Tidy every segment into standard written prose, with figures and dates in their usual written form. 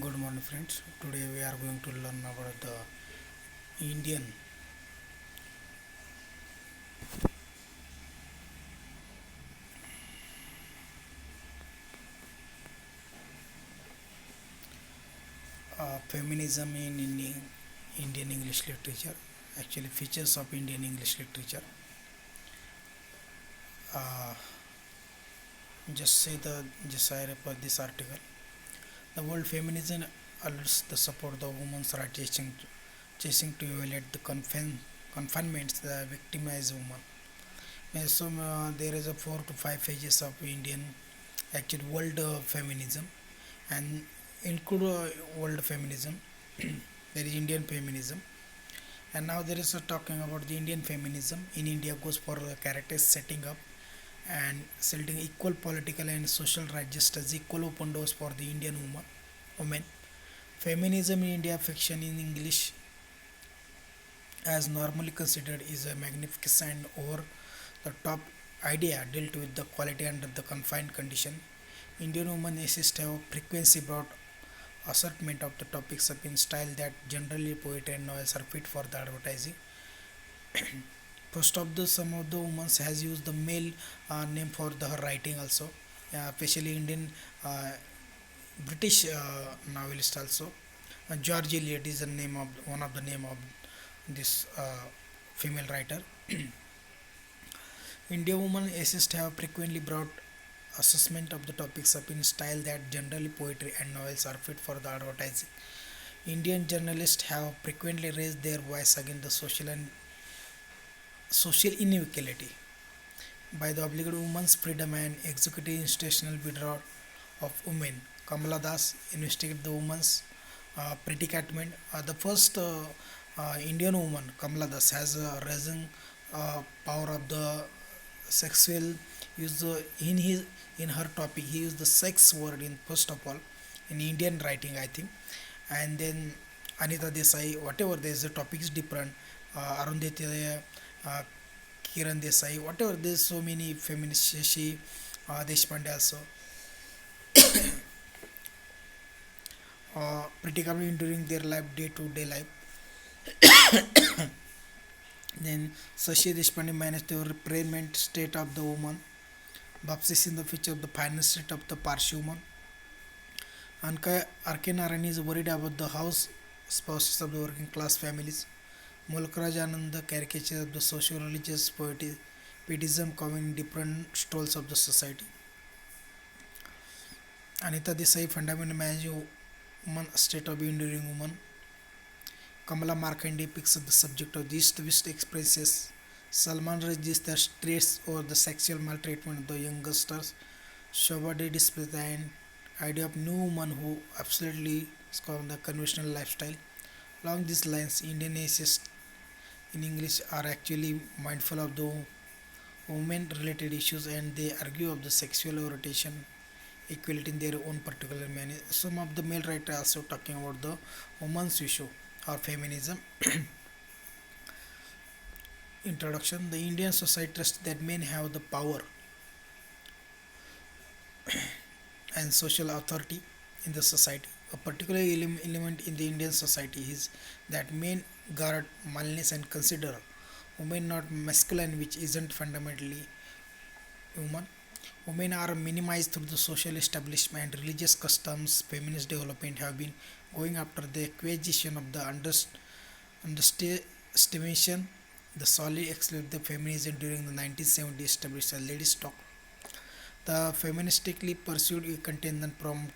Good morning, friends. Today we are going to learn about the Indian feminism in Indian English literature. Actually, features of Indian English literature. Uh, just I refer this article. The word feminism alludes the support the women's right chasing to violate the confinements the victimized woman. There is a 4 to 5 pages of Indian actually world feminism and include world feminism. There is Indian feminism, and now there is a talking about the Indian feminism in India goes for characters setting up and setting equal political and social rights just as equal open doors for the Indian women. Feminism in India fiction in English as normally considered is a magnificent over the top idea dealt with the quality under the confined condition. Indian women assist have frequency brought assortment of the topics up in style that generally poetry and novels are fit for the advertising. First of the some of the women has used the male name for the her writing also, especially Indian British novelist also. George Eliot is the name of one of the name of this female writer. Indian women assist have frequently brought assessment of the topics up in style that generally poetry and novels are fit for the advertising. Indian journalists have frequently raised their voice against the social inequality by the obliged women's freedom and executive institutional withdrawal of women. Kamala Das investigated the women's predicament. The first Indian woman, Kamala Das, has risen power of the sexual use in her topic. He used the sex word in first of all in Indian writing, I think, and then Anita Desai, whatever there's the topic is different. Arundhati, uh, Kiran Desai, whatever there's so many feminists, Shashi Deshpande also. Particularly during their life, day to day life. Then Sashi Deshpande managed to represent state of the woman, baptized in the future of the final state of the Parsi woman. Anka Arkenarani is worried about the house spouses of the working class families. Mulkraj Anand, the caricature of the social religious poetism covering different strolls of the society. Anita Desai fundamental managing woman state of enduring woman. Kamala Markande picks up the subject of these twist experiences. Salman raises the stress over the sexual maltreatment of the youngsters. Shobha displays the idea of new woman who absolutely scorn the conventional lifestyle. Along these lines, Indian essayists in English are actually mindful of the women related issues and they argue of the sexual orientation equality in their own particular manner. Some of the male writers also talking about the women's issue or feminism. Introduction. The Indian society trusts that men have the power and social authority in the society. A particular element in the Indian society is that men guard mildness and consider women not masculine, which isn't fundamentally human. Women are minimized through the social establishment, religious customs, feminist development have been going after the acquisition of the underestimation. The solid exclude the feminism during the 1970s established a ladies' talk. The feministically pursued a content prompt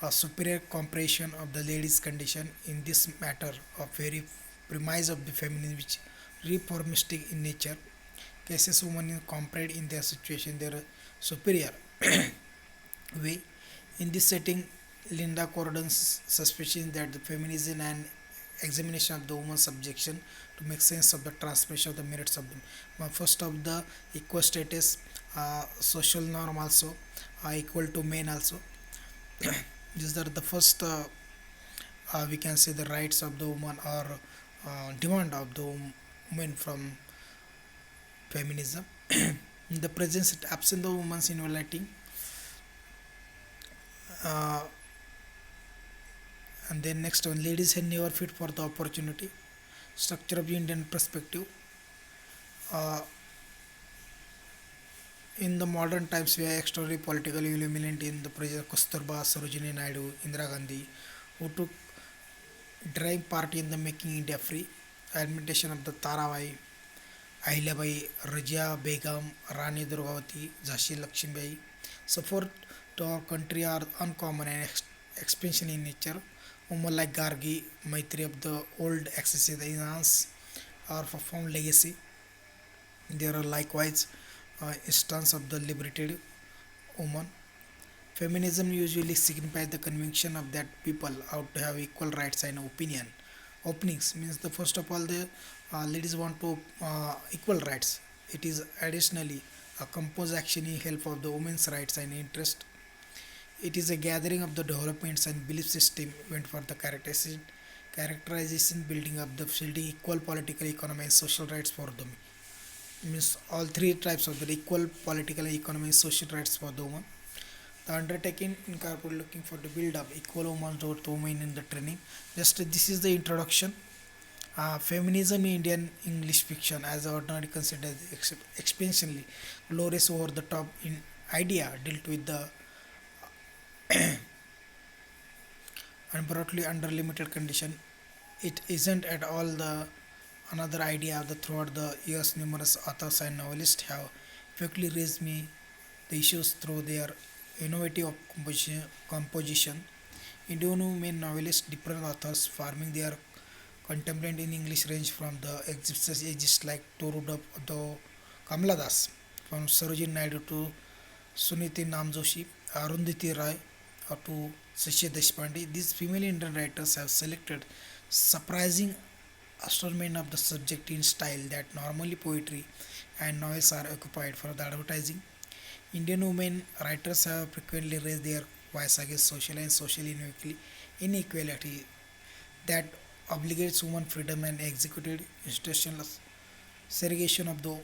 a superior comprehension of the lady's condition in this matter of very premise of the feminism which reformistic in nature. Cases women in compared in their situation their superior way. In this setting, Linda Corden's suspicion that the feminism and examination of the woman's subjection to make sense of the transmission of the merits of them. First of the equal status, social norm also, equal to men also. These are the first we can say the rights of the woman or demand of the woman from feminism. In the presence absent the woman's inviting uh, And then next one, ladies had never fit for the opportunity. Structure of the Indian perspective. Uh, in the modern times, we are extraordinary political illuminant in the President Kasturba, Sarojini Naidu, Indira Gandhi, who took drive part in the making India free. Administration of the Tarabai, Ahilyabai, Rajia Begum, Rani Durgavati, Jhansi Lakshmibai. Support to our country are uncommon and expansion in nature. Women like Gargi, Maitri of the old accesses enhance our profound legacy. There are likewise instances of the liberated woman. Feminism usually signifies the conviction of that people ought to have equal rights and opinion. Openings means the first of all the ladies want to equal rights. It is additionally a composed action in help of the women's rights and interest. It is a gathering of the developments and belief system meant for the characterization building up the fielding equal political, economic and social rights for them. Means all three types of the equal political, economic, social rights for the woman. The undertaking incorporate looking for the build up equal women to women in the training. Just this is the introduction. Feminism in Indian English fiction as ordinarily considered expansionally glorious over the top in idea dealt with the unbroadly under limited condition. It isn't at all the another idea that throughout the years numerous authors and novelists have effectively raised me the issues through their innovative composition. Indian women novelists, different authors farming their contemporary in English range from the ages like Toruda to Kamala Das, from Sarojini Naidu to Suniti Namjoshi, Arundhati Roy, to Sashi Deshpande. These female Indian writers have selected surprising assortment of the subject in style that normally poetry and novels are occupied for the advertising. Indian women writers have frequently raised their voice against social and social inequality that obligates women freedom and executed institutional segregation of the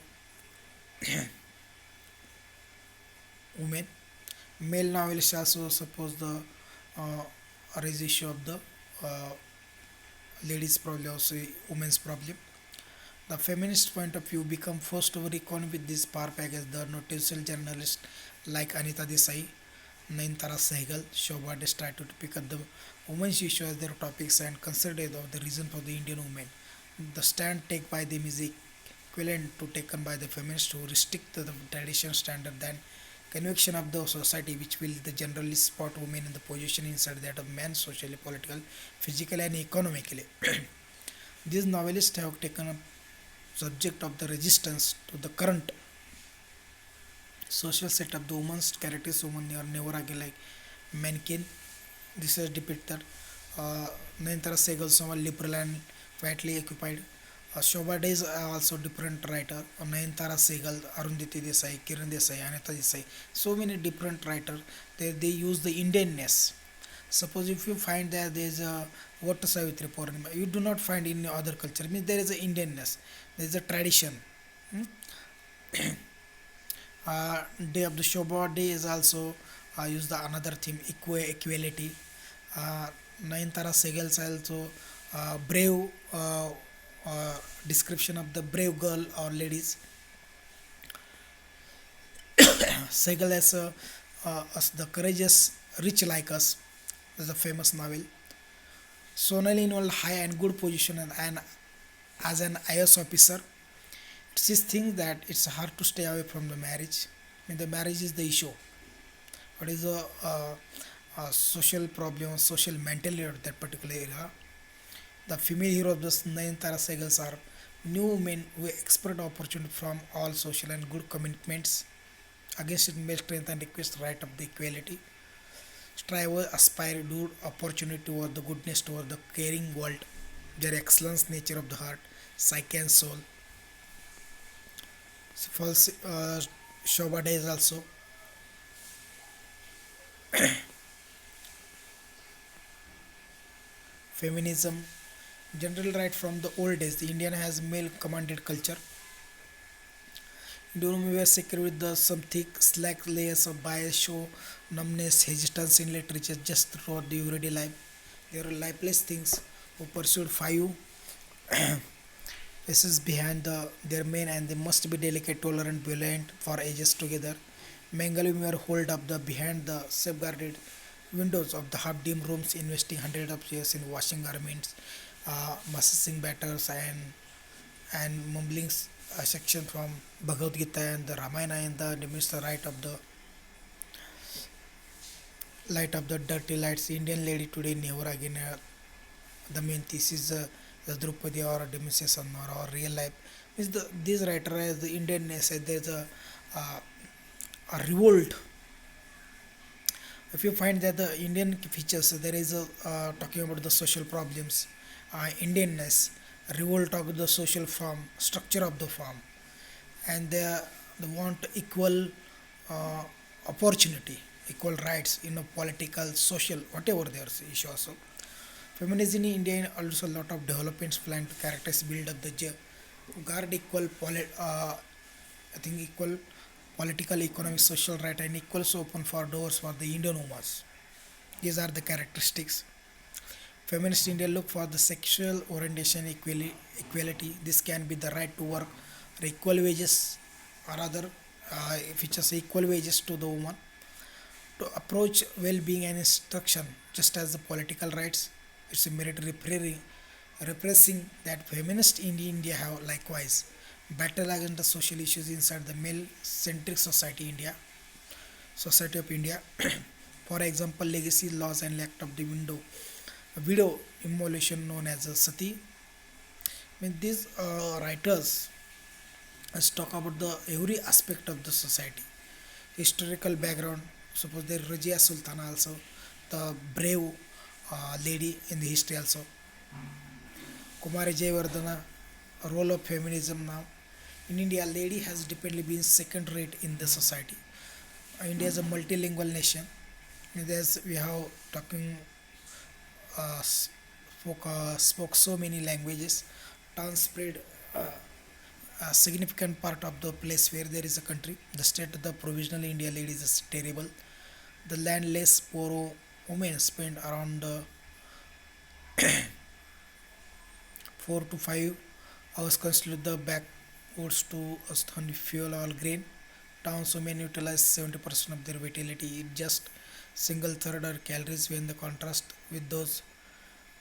women. Male novelists also suppose the uh, raise issue of the uh, ladies' problem, also women's problem. The feminist point of view become forced to reckon with this power package. The noticeable journalists like Anita Desai, Naintara Sehgal, Shobha Des try to pick up the women's issue as their topics and consider the reason for the Indian women. The stand taken by them is equivalent to taken by the feminists who restrict the traditional standard than conviction of the society which will the generally spot women in the position inside that of men socially, political, physically and economically. These novelists have taken up subject of the resistance to the current social set of the woman's characters women are never again like mannequin. This is depicted. Nayantara Sehgal someone liberal and quietly occupied. Shobha Day is also different writer. Nayantara Sehgal, Arundhati Desai, Kiran Desai, Anita Desai. So many different writers. They use the Indianness. Suppose if you find that there is a Vata Savitri Purnima, you do not find in other culture. Means there is a Indianness. There is a tradition. Hmm? Day of the Shobha Day is also use the another theme equality. Uh, Nayantara Segal's also brave description of the brave girl or ladies. Segal as the courageous rich like us. That's a famous novel. Sonali in high and good position and as an IS officer. She thinks that it's hard to stay away from the marriage. I mean, the marriage is the issue. What is the social problem, social mentality of that particular era? The female hero of this Nayantara Segals are new women who expert opportunity from all social and good commitments against it male strength and request right of the equality. Strive, aspire, do opportunity toward the goodness toward the caring world, their excellence, nature of the heart, psyche and soul. So false Shobha Day is also feminism. General right from the old days, the Indian has male commanded culture. Indian we were secure with the some thick slack layers of bias, show, numbness, hesitance in literature just throughout the everyday life. They are lifeless things who pursued five faces behind their mane, and they must be delicate, tolerant, violent for ages together. Mangalore were holed up behind the safeguarded windows of the half-dim rooms, investing hundreds of years in washing garments, massaging batters, and mumbling a section from Bhagavad Gita and the Ramayana in the midst the light of the dirty lights. Indian lady today never again. The main thesis the Drupadi or a demonstration or real life is this writer as the Indianness. There's uh, a revolt. If you find that the Indian features, there is a talking about the social problems, Indianness, revolt of the social form, structure of the form, and they want equal uh, opportunity, equal rights in a political, social, whatever their issue also. Feminism in India also a lot of developments plan to characterize build up the guard equal I think equal political, economic, social right and equals open for doors for the Indian women. These are the characteristics. Feminist India look for the sexual orientation equality. This can be the right to work or equal wages or other features equal wages to the woman to approach well-being and instruction just as the political rights. It's a military repressing that feminist in India have likewise battle against the social issues inside the male-centric society of India. For example, legacy laws and lack of the widow immolation known as a sati. I mean, these writers let's talk about the every aspect of the society, historical background. Suppose there Rajia Sultana also, the brave lady in the history also. Kumari Jayavardhana, role of feminism now. In India, lady has dependently been second rate in the society. India is a multilingual nation. There's we have talking spoke so many languages. Town spread a significant part of the place where there is a country. The state of the provisional India ladies is terrible. The landless poor women spend around 4 to 5 hours constitute the backwoods to on fuel or grain. Towns women utilize 70% of their vitality in just single third or calories when the contrast with those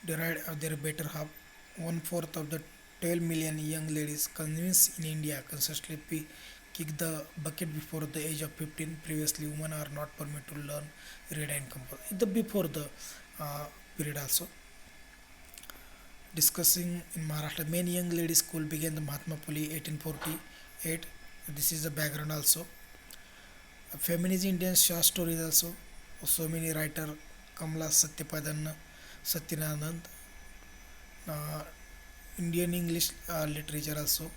derived of their better half. One fourth of the 12 million young ladies convinced in India consistently kick the bucket before the age of 15. Previously, women are not permitted to learn, read, and compose. The before the uh, period also. Discussing in Maharashtra, many young ladies school began the Mahatma Phule 1848. This is the background also. Feminist Indian short stories also. So many writer Kamala Satyapadan, Satyananand, uh, Indian English literature also.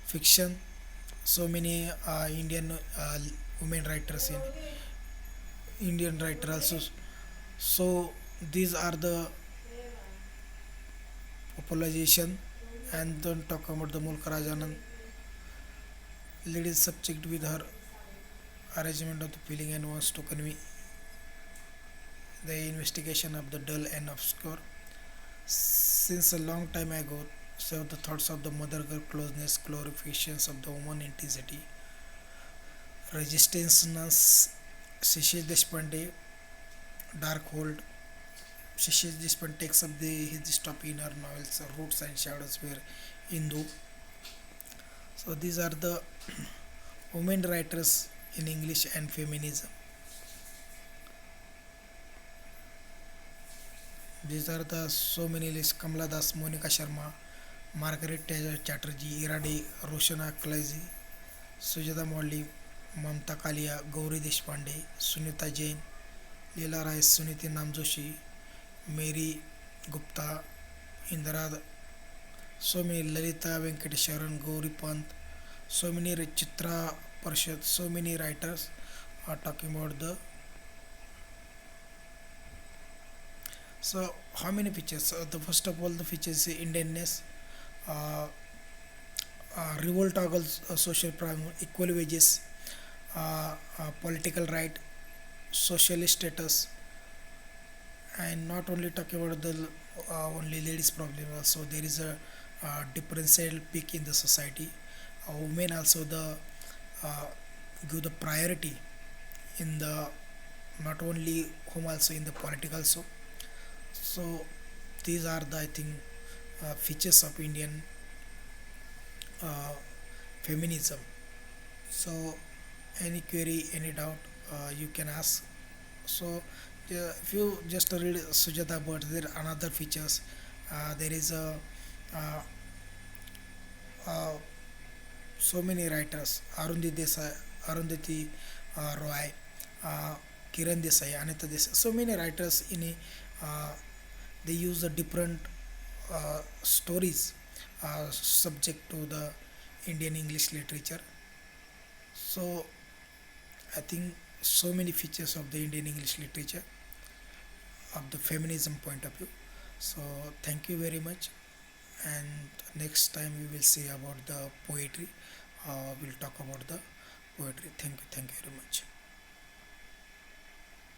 Fiction, so many Indian women writers in Indian writer also. So these are the popularization, and don't talk about the Mulka Rajanand lady is subject with her arrangement of the feeling and wants to convey the investigation of the dull and obscure. Since a long time ago, so the thoughts of the mother girl closeness, glorifications of the woman intensity, resistance, Shishish Deshpande, Dark Hold. Shishish Deshpande takes up his topic in her novels, Roots and Shadows were Hindu. So these are the women writers in English and feminism. These are the so many lists: Kamala Das, Monica Sharma, Margaret Chatterjee, Iradi, Roshana Kalazi, Sujata Molly, Mamta Kalia, Gauri Deshpande, Sunita Jain, Leela Rai, Suniti Namjoshi, Mary Gupta, Indira, so many Lalita Venkateswaran, Gauri Pant, so many Chitra Parshad, so many writers are talking about the. So how many features? The first of all, the features is Indianness, uh, revolt toggles, social problem, equal wages, political right, social status, and not only talk about the only ladies problem, also there is a differential peak in the society. Women also the uh, give the priority in the not only home, also in the political. So these are the, I think, features of Indian uh, feminism. So any query, any doubt, you can ask. So if you just read Sujata, but there are another features. There is a uh, uh, so many writers, Arundhati Roy, uh, Kiran Desai, Anita Desai. So many writers in they use the different stories subject to the Indian English literature. So I think so many features of the Indian English literature of the feminism point of view. So thank you very much, and next time we will see about the poetry. We'll talk about the poetry. Thank you very much.